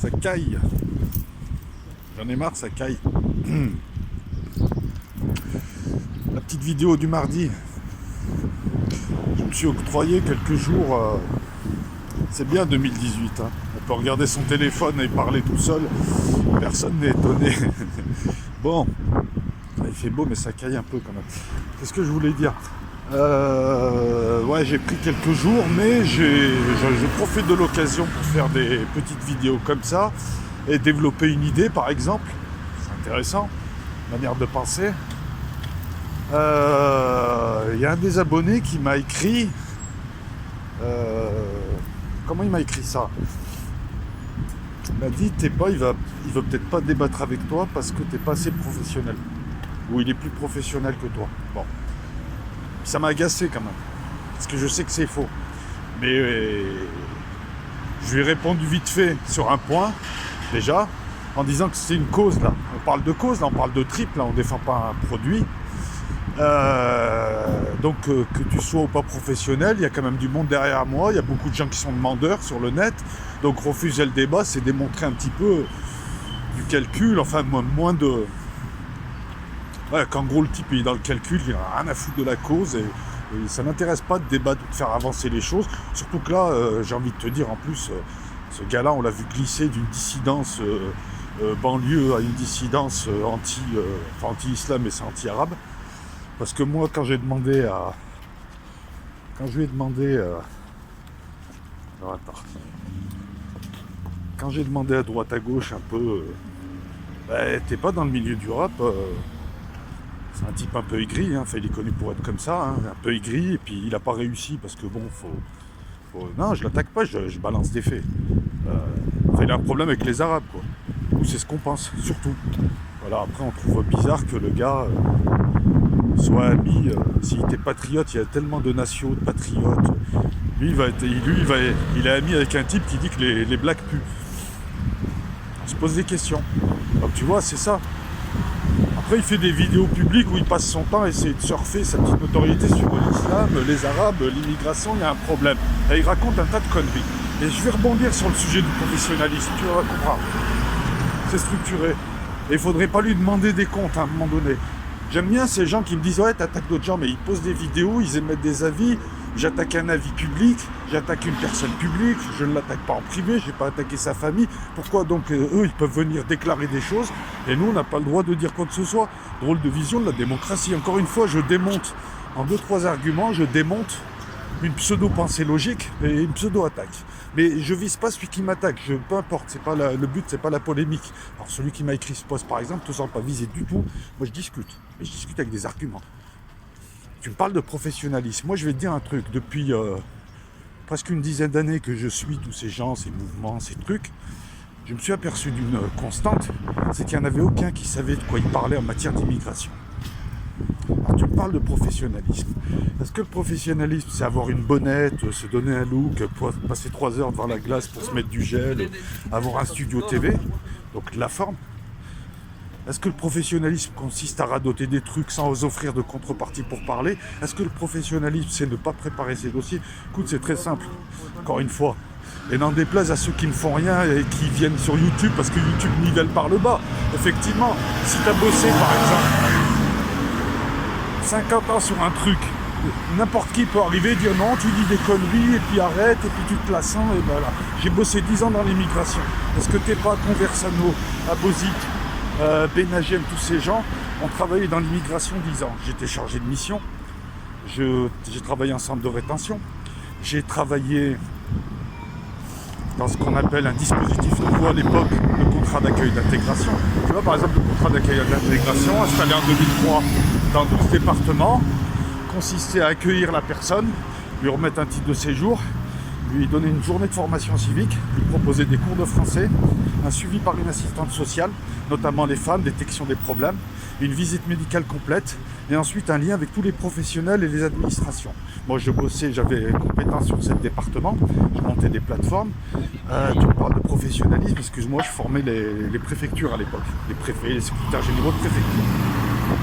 Ça caille. J'en ai marre, ça caille. La petite vidéo du mardi. Je me suis octroyé quelques jours. C'est bien 2018. Hein. On peut regarder son téléphone et parler tout seul. Personne n'est étonné. Bon. Il fait beau, mais ça caille un peu quand même. Qu'est-ce que je voulais dire ? Ouais, j'ai pris quelques jours, mais je profite de l'occasion pour faire des petites vidéos comme ça et développer une idée, par exemple. C'est intéressant, manière de penser. Il y a un des abonnés qui m'a écrit. Comment il m'a écrit ça ? Il m'a dit il veut peut-être pas débattre avec toi parce que t'es pas assez professionnel. Ou il est plus professionnel que toi. Bon. Ça m'a agacé quand même. Parce que je sais que c'est faux. Mais je lui ai répondu vite fait sur un point, déjà, en disant que c'est une cause là. On parle de cause, là, on parle de trip, là, on défend pas un produit. Donc que tu sois ou pas professionnel, il y a quand même du monde derrière moi, il y a beaucoup de gens qui sont demandeurs sur le net. Donc refuser le débat, c'est démontrer un petit peu du calcul, enfin moins de... Ouais, qu'en gros le type il est dans le calcul, il n'a rien à foutre de la cause et ça n'intéresse pas de débattre ou de faire avancer les choses. Surtout que là, j'ai envie de te dire en plus, ce gars-là, on l'a vu glisser d'une dissidence banlieue à une dissidence anti-islam et c'est anti-arabe. Parce que moi, quand je lui ai demandé quand j'ai demandé à droite à gauche un peu, t'es pas dans le milieu du rap. C'est un type un peu aigri, hein. Enfin, il est connu pour être comme ça, hein, un peu aigri, et puis il a pas réussi parce que bon, non, je l'attaque pas, je balance des faits. Il a un problème avec les Arabes, quoi. Ou c'est ce qu'on pense, surtout. Voilà, après on trouve bizarre que le gars soit ami, s'il était patriote, il y a tellement de nations, de patriotes. Lui, il est ami avec un type qui dit que les blacks puent. On se pose des questions. Donc tu vois, c'est ça. Après, il fait des vidéos publiques où il passe son temps à essayer de surfer sa petite notoriété sur l'islam, les Arabes, l'immigration, il y a un problème. Et il raconte un tas de conneries. Et je vais rebondir sur le sujet du professionnalisme, tu vas comprendre. C'est structuré. Et il faudrait pas lui demander des comptes à un moment donné. J'aime bien ces gens qui me disent « Ouais, t'attaques d'autres gens », mais ils posent des vidéos, ils émettent des avis. J'attaque un avis public, j'attaque une personne publique, je ne l'attaque pas en privé, je n'ai pas attaqué sa famille. Pourquoi donc eux, ils peuvent venir déclarer des choses et nous, on n'a pas le droit de dire quoi que ce soit. Drôle de vision de la démocratie. Encore une fois, je démonte, en 2-3 arguments, je démonte une pseudo-pensée logique et une pseudo-attaque. Mais je vise pas celui qui m'attaque, peu importe, le but, c'est pas la polémique. Alors celui qui m'a écrit ce post, par exemple, ne te sens pas visé du tout. Moi, je discute, et je discute avec des arguments. Tu me parles de professionnalisme. Moi, je vais te dire un truc. Depuis presque une dizaine d'années que je suis tous ces gens, ces mouvements, ces trucs, je me suis aperçu d'une constante, c'est qu'il n'y en avait aucun qui savait de quoi il parlait en matière d'immigration. Alors, tu me parles de professionnalisme. Est-ce que le professionnalisme, c'est avoir une bonnette, se donner un look, passer 3 heures devant la glace pour se mettre du gel, avoir un studio TV, donc la forme? Est-ce que le professionnalisme consiste à radoter des trucs sans offrir de contrepartie pour parler? Est-ce que le professionnalisme, c'est ne pas préparer ses dossiers? Écoute, c'est très simple, encore une fois. Et n'en déplaise à ceux qui ne font rien et qui viennent sur YouTube, parce que YouTube nivelle par le bas. Effectivement, si tu as bossé, par exemple, 50 ans sur un truc, n'importe qui peut arriver et dire non, tu dis des conneries, et puis arrête, et puis tu te la sens, et voilà. J'ai bossé 10 ans dans l'immigration. Est-ce que t'es pas Conversano, Abosit, Benagem, tous ces gens ont travaillé dans l'immigration 10 ans. J'étais chargé de mission, j'ai travaillé en centre de rétention, j'ai travaillé dans ce qu'on appelle un dispositif nouveau à l'époque, le contrat d'accueil d'intégration. Tu vois, par exemple, le contrat d'accueil d'intégration, installé en 2003 dans 12 départements, consistait à accueillir la personne, lui remettre un titre de séjour, lui donner une journée de formation civique, lui proposer des cours de français, un suivi par une assistante sociale, notamment les femmes, détection des problèmes, une visite médicale complète, et ensuite un lien avec tous les professionnels et les administrations. Moi je bossais, j'avais compétence sur 7 départements, je montais des plateformes. Tu me parles de professionnalisme, excuse-moi, je formais les préfectures à l'époque, les préfets, les secrétaires généraux de préfecture.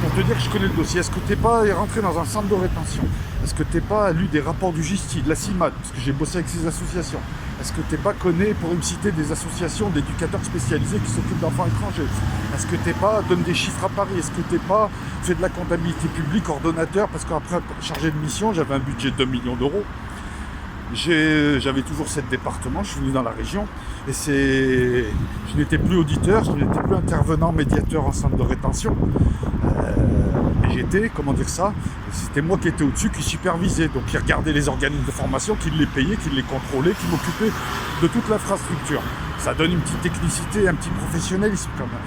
Pour te dire que je connais le dossier, est-ce que tu n'es pas rentré dans un centre de rétention? Est-ce que tu n'es pas lu des rapports du Justice, de la CIMAD, parce que j'ai bossé avec ces associations? Est-ce que t'es pas connu pour me citer des associations d'éducateurs spécialisés qui s'occupent d'enfants étrangers? Est-ce que t'es pas donne des chiffres à Paris? Est-ce que t'es pas fait de la comptabilité publique, ordonnateur? Parce qu'après, chargé de mission, j'avais un budget de 2 millions d'euros. J'avais toujours 7 départements, je suis venu dans la région et je n'étais plus auditeur, je n'étais plus intervenant médiateur en centre de rétention. Et j'étais, comment dire ça, c'était moi qui étais au-dessus, qui supervisait, donc qui regardait les organismes de formation, qui les payait, qui les contrôlait, qui m'occupait de toute l'infrastructure. Ça donne une petite technicité, un petit professionnalisme quand même.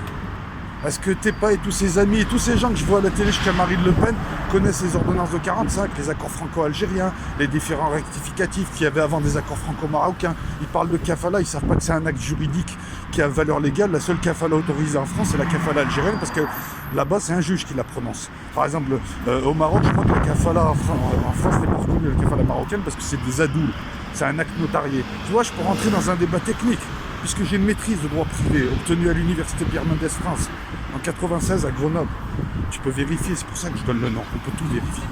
Est-ce que Tepa et tous ses amis et tous ces gens que je vois à la télé jusqu'à Marine Le Pen connaissent les ordonnances de 45, les accords franco-algériens, les différents rectificatifs qu'il y avait avant des accords franco-marocains? Ils parlent de kafala, ils ne savent pas que c'est un acte juridique qui a valeur légale. La seule kafala autorisée en France, c'est la kafala algérienne, parce que là-bas, c'est un juge qui la prononce. Par exemple, au Maroc, je crois que la kafala en France n'est pas reconnue, la kafala marocaine, parce que c'est des adouls. C'est un acte notarié. Tu vois, je peux rentrer dans un débat technique, puisque j'ai une maîtrise de droit privé obtenue à l'université Pierre Mendès France en 96 à Grenoble. Tu peux vérifier, c'est pour ça que je donne le nom, on peut tout vérifier.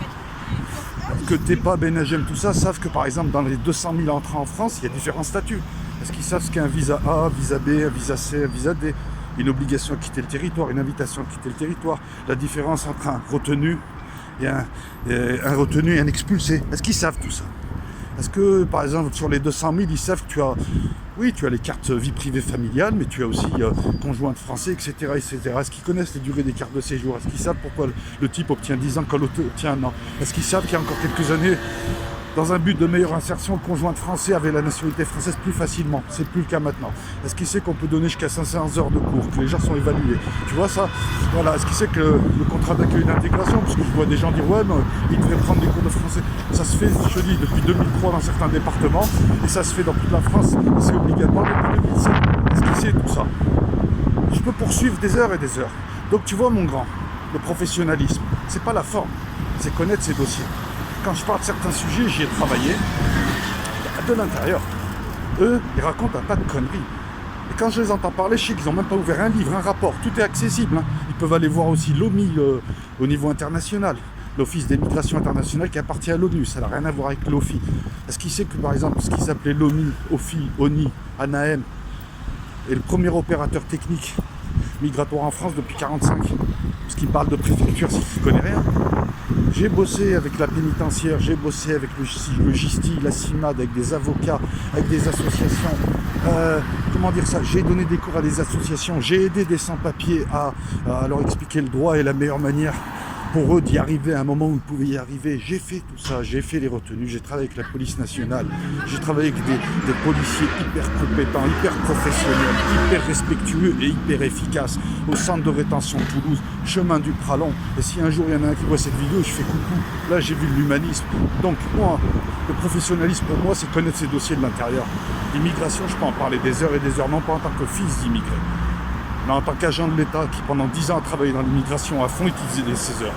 Que Tepa, Benagem, tout ça, savent que par exemple dans les 200 000 entrants en France, il y a différents statuts. Est-ce qu'ils savent ce qu'est un visa A, visa B, un visa C, un visa D? Une obligation à quitter le territoire, une invitation à quitter le territoire. La différence entre un retenu et un retenu et un expulsé. Est-ce qu'ils savent tout ça? Est-ce que, par exemple, sur les 200 000, ils savent que tu as les cartes vie privée familiale, mais tu as aussi conjointe français, etc., etc. Est-ce qu'ils connaissent les durées des cartes de séjour? Est-ce qu'ils savent pourquoi le type obtient 10 ans quand l'autre obtient 1 an? Est-ce qu'ils savent qu'il y a encore quelques années, dans un but de meilleure insertion, le conjoint français avait la nationalité française plus facilement? C'est plus le cas maintenant. Est-ce qu'il sait qu'on peut donner jusqu'à 500 heures de cours, que les gens sont évalués? Tu vois ça? Voilà. Est-ce qu'il sait que le contrat d'accueil d'intégration, parce que je vois des gens dire ouais, mais ils devraient prendre des cours de français. Ça se fait, je te dis, depuis 2003 dans certains départements, et ça se fait dans toute la France, c'est obligatoire depuis 2007. Est-ce qu'il sait tout ça? Je peux poursuivre des heures et des heures. Donc tu vois mon grand, le professionnalisme, c'est pas la forme, c'est connaître ses dossiers. Quand je parle de certains sujets, j'y ai travaillé de l'intérieur. Eux, ils racontent un tas de conneries. Et quand je les entends parler, je sais qu'ils n'ont même pas ouvert un livre, un rapport. Tout est accessible. Hein. Ils peuvent aller voir aussi l'OMI au niveau international. L'Office des migrations internationales qui appartient à l'ONU. Ça n'a rien à voir avec l'OFI. Est-ce qu'il sait que, par exemple, ce qui s'appelait l'OMI, OFI, ONI, ANAM, est le premier opérateur technique migratoire en France depuis 1945? Parce qu'il parle de préfecture, c'est qu'il ne connaît rien. J'ai bossé avec la pénitentiaire, j'ai bossé avec le GISTI, la CIMAD, avec des avocats, avec des associations. Comment dire ça? J'ai donné des cours à des associations, j'ai aidé des sans-papiers à leur expliquer le droit et la meilleure manière pour eux d'y arriver à un moment où ils pouvaient y arriver. J'ai fait tout ça, j'ai fait les retenues, j'ai travaillé avec la police nationale, j'ai travaillé avec des policiers hyper compétents, hyper professionnels, hyper respectueux et hyper efficaces au centre de rétention de Toulouse, chemin du Pralon. Et si un jour il y en a un qui voit cette vidéo, je fais coucou, là j'ai vu l'humanisme. Donc moi, le professionnalisme pour moi, c'est connaître ces dossiers de l'intérieur. L'immigration, je peux en parler des heures et des heures, non pas en tant que fils d'immigré, mais en tant qu'agent de l'État qui pendant 10 ans a travaillé dans l'immigration à fond et qui faisait des 16 heures.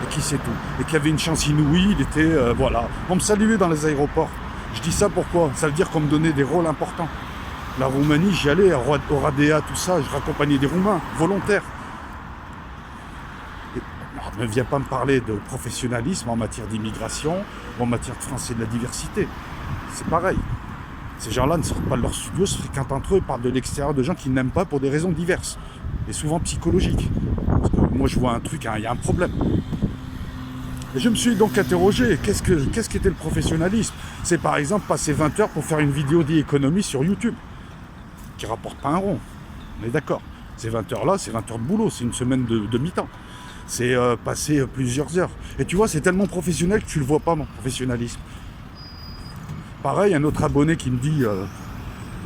Et qui sait tout. Et qui avait une chance inouïe, il était, voilà. On me saluait dans les aéroports. Je dis ça pourquoi? Ça veut dire qu'on me donnait des rôles importants. La Roumanie, j'y allais, au Radéa, tout ça, je raccompagnais des Roumains, volontaires. Et, ne viens pas me parler de professionnalisme en matière d'immigration ou en matière de français de la diversité. C'est pareil. Ces gens-là ne sortent pas de leur studio, se fréquentent entre eux, parlent de l'extérieur de gens qu'ils n'aiment pas pour des raisons diverses. Et souvent psychologiques. Parce que moi je vois un truc, il y a un problème. Et je me suis donc interrogé, qu'est-ce qu'était le professionnalisme? C'est par exemple passer 20 heures pour faire une vidéo d'économie sur YouTube, qui rapporte pas un rond. On est d'accord. Ces 20 heures-là, c'est 20 heures de boulot, c'est une semaine de mi-temps. C'est passer plusieurs heures. Et tu vois, c'est tellement professionnel que tu le vois pas, mon professionnalisme. Pareil, un autre abonné qui me dit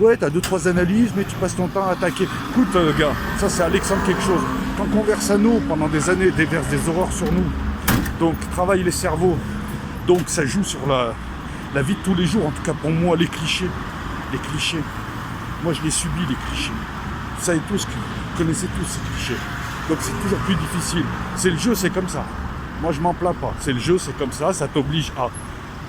ouais, t'as 2-3 analyses, mais tu passes ton temps à attaquer. Écoute, gars, ça c'est Alexandre quelque chose. Quand Conversano, pendant des années, déverse des horreurs sur nous, donc travaille les cerveaux, donc ça joue sur la vie de tous les jours, en tout cas pour moi, les clichés. Moi je les subis, les clichés. Vous savez tous, vous connaissez tous ces clichés. Donc c'est toujours plus difficile. C'est le jeu, c'est comme ça. Moi je m'en plains pas. C'est le jeu, c'est comme ça t'oblige à.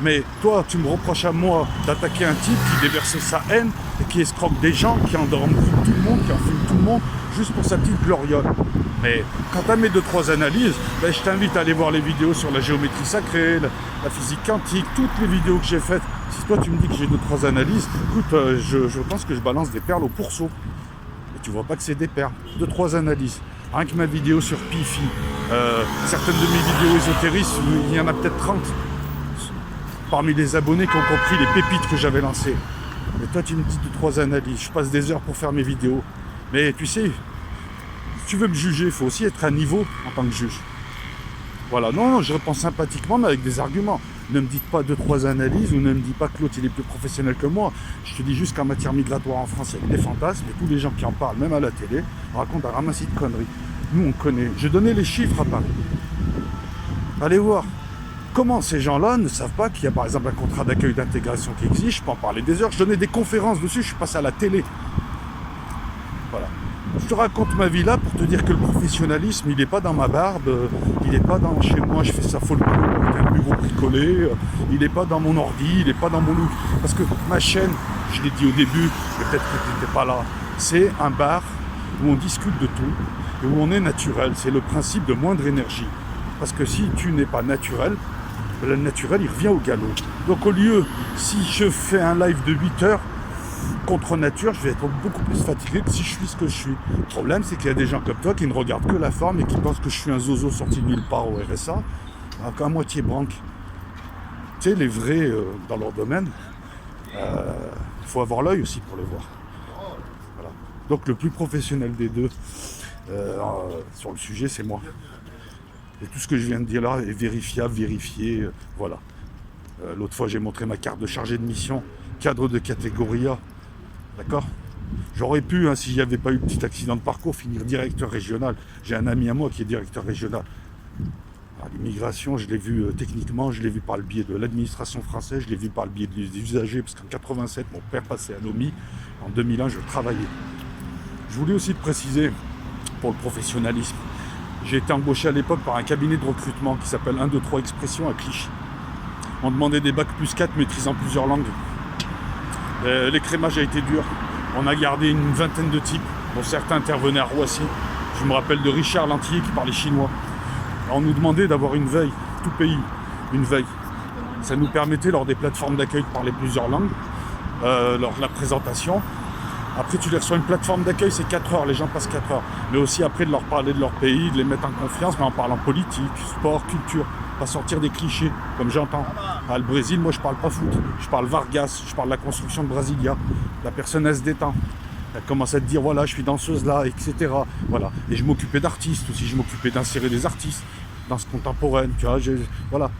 Mais toi, tu me reproches à moi d'attaquer un type qui déverse sa haine et qui escroque des gens, qui endorme tout le monde, qui enfume tout le monde, juste pour sa petite gloriole. Mais quand tu as mes 2-3 analyses, ben, je t'invite à aller voir les vidéos sur la géométrie sacrée, la physique quantique, toutes les vidéos que j'ai faites Si toi tu me dis que j'ai 2-3 analyses, écoute, je pense que je balance des perles au pourceau. Et tu vois pas que c'est des perles. 2-3 analyses. Rien que ma vidéo sur Pifi, certaines de mes vidéos ésotéristes, il y en a peut-être 30. Parmi les abonnés qui ont compris les pépites que j'avais lancées. Mais toi tu me dis 2-3 analyses. Je passe des heures pour faire mes vidéos. Mais tu sais, si tu veux me juger, il faut aussi être à niveau en tant que juge. Voilà, non, je réponds sympathiquement, mais avec des arguments. Ne me dites pas 2-3 analyses, ou ne me dites pas que l'autre il est plus professionnel que moi. Je te dis juste qu'en matière migratoire en France, il y a des fantasmes, et tous les gens qui en parlent, même à la télé, racontent un ramassis de conneries. Nous, on connaît. Je donnais les chiffres à Paris. Allez voir. Comment ces gens-là ne savent pas qu'il y a par exemple un contrat d'accueil d'intégration qui existe. Je peux en parler des heures. Je donnais des conférences dessus, je suis passé à la télé. Voilà. Je te raconte ma vie là pour te dire que le professionnalisme, il n'est pas dans ma barbe, il n'est pas dans chez moi, je fais ça folklore avec un bureau bricolé, il n'est pas dans mon ordi, il n'est pas dans mon look. Parce que ma chaîne, je l'ai dit au début, peut-être que tu n'étais pas là, c'est un bar où on discute de tout et où on est naturel. C'est le principe de moindre énergie. Parce que si tu n'es pas naturel, le naturel, il revient au galop. Donc au lieu, si je fais un live de 8 heures, contre nature, je vais être beaucoup plus fatigué que si je suis ce que je suis. Le problème, c'est qu'il y a des gens comme toi qui ne regardent que la forme et qui pensent que je suis un zozo sorti de nulle part au RSA, à moitié branque. Tu sais, les vrais dans leur domaine, il faut avoir l'œil aussi pour le voir. Voilà. Donc le plus professionnel des deux sur le sujet, c'est moi. Et tout ce que je viens de dire là est vérifiable, vérifié, voilà. L'autre fois, j'ai montré ma carte de chargé de mission, cadre de catégorie A. D'accord ? J'aurais pu, si j'y avais pas eu le petit accident de parcours, finir directeur régional. J'ai un ami à moi qui est directeur régional. L'immigration, je l'ai vu techniquement, je l'ai vu par le biais de l'administration française, je l'ai vu par le biais des usagers, parce qu'en 87, mon père passait à Nomi. En 2001, je travaillais. Je voulais aussi te préciser, pour le professionnalisme, j'ai été embauché à l'époque par un cabinet de recrutement qui s'appelle 1, 2, 3 Expressions à Clichy. On demandait des bacs +4 maîtrisant plusieurs langues. L'écrémage a été dur. On a gardé une vingtaine de types, dont certains intervenaient à Roissy. Je me rappelle de Richard Lantier qui parlait chinois. On nous demandait d'avoir une veille, tout pays, une veille. Ça nous permettait, lors des plateformes d'accueil, de parler plusieurs langues, lors de la présentation. Après, tu les reçois une plateforme d'accueil, c'est 4 heures, les gens passent 4 heures. Mais aussi après, de leur parler de leur pays, de les mettre en confiance, mais en parlant politique, sport, culture. Pas sortir des clichés, comme j'entends. Le Brésil, moi, je parle pas foot. Je parle Vargas, je parle de la construction de Brasilia. La personne, elle se détend. Elle commence à te dire, voilà, je suis danseuse là, etc. Voilà. Et je m'occupais d'artistes aussi. Je m'occupais d'insérer des artistes, danse contemporaine, tu vois. Voilà.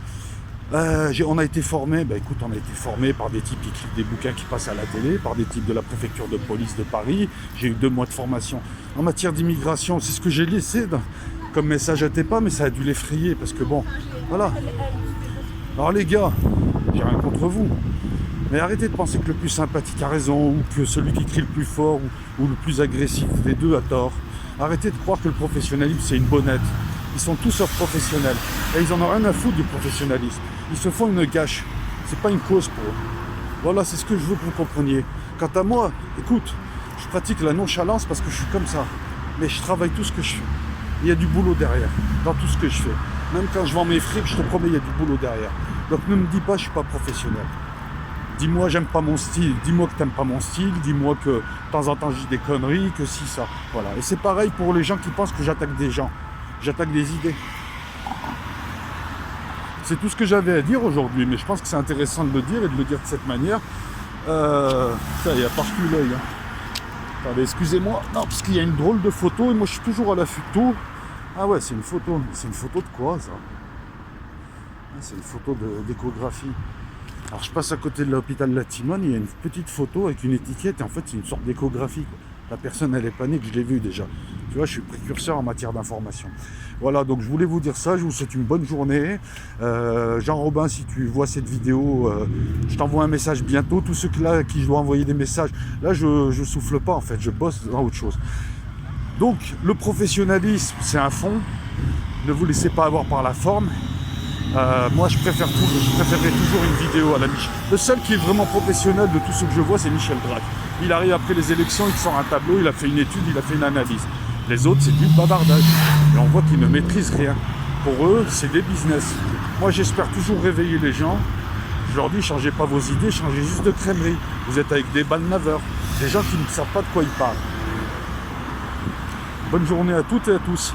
On a été formés, écoute, on a été formés par des types qui écrivent des bouquins qui passent à la télé, par des types de la préfecture de police de Paris. J'ai eu 2 mois de formation. En matière d'immigration, c'est ce que j'ai laissé comme message à tes pas, mais ça a dû l'effrayer, parce que bon, voilà. Alors les gars, j'ai rien contre vous, mais arrêtez de penser que le plus sympathique a raison, ou que celui qui crie le plus fort, ou le plus agressif des deux a tort. Arrêtez de croire que le professionnalisme, c'est une bonnette. Ils sont tous sauf professionnels, et ils en ont rien à foutre du professionnalisme. Ils se font une gâche, c'est pas une cause pour eux. Voilà, c'est ce que je veux que vous compreniez. Quant à moi, écoute, je pratique la nonchalance parce que je suis comme ça, mais je travaille tout ce que je fais. Il y a du boulot derrière, dans tout ce que je fais. Même quand je vends mes fripes, je te promets, il y a du boulot derrière. Donc ne me dis pas, je suis pas professionnel. Dis-moi, j'aime pas mon style. Dis-moi que t'aimes pas mon style. Dis-moi que de temps en temps, je dis des conneries, que si, ça. Voilà. Et c'est pareil pour les gens qui pensent que j'attaque des gens. J'attaque des idées. C'est tout ce que j'avais à dire aujourd'hui, mais je pense que c'est intéressant de le dire et de le dire de cette manière. Ça, il y a partout l'œil. Attendez, excusez-moi. Non, parce qu'il y a une drôle de photo et moi je suis toujours à l'affût de tout. Ah ouais, c'est une photo. C'est une photo de quoi, ça? C'est une photo d'échographie. Alors je passe à côté de l'hôpital de la Timone, il y a une petite photo avec une étiquette et en fait c'est une sorte d'échographie. La personne elle est pas née, que je l'ai vue déjà. Tu vois, je suis précurseur en matière d'information. Voilà, donc je voulais vous dire ça, je vous souhaite une bonne journée. Jean-Robin, si tu vois cette vidéo, je t'envoie un message bientôt. Tous ceux là qui je dois envoyer des messages, là je souffle pas en fait, je bosse dans autre chose. Donc le professionnalisme, c'est un fond. Ne vous laissez pas avoir par la forme. Moi je préférerais toujours une vidéo à la Michel. Le seul qui est vraiment professionnel de tous ceux que je vois, c'est Michel Drac. Il arrive après les élections, il sort un tableau, il a fait une étude, il a fait une analyse. Les autres, c'est du bavardage. Et on voit qu'ils ne maîtrisent rien. Pour eux, c'est des business. Moi, j'espère toujours réveiller les gens. Je leur dis, changez pas vos idées, changez juste de crèmerie. Vous êtes avec des balnaveurs, des gens qui ne savent pas de quoi ils parlent. Bonne journée à toutes et à tous.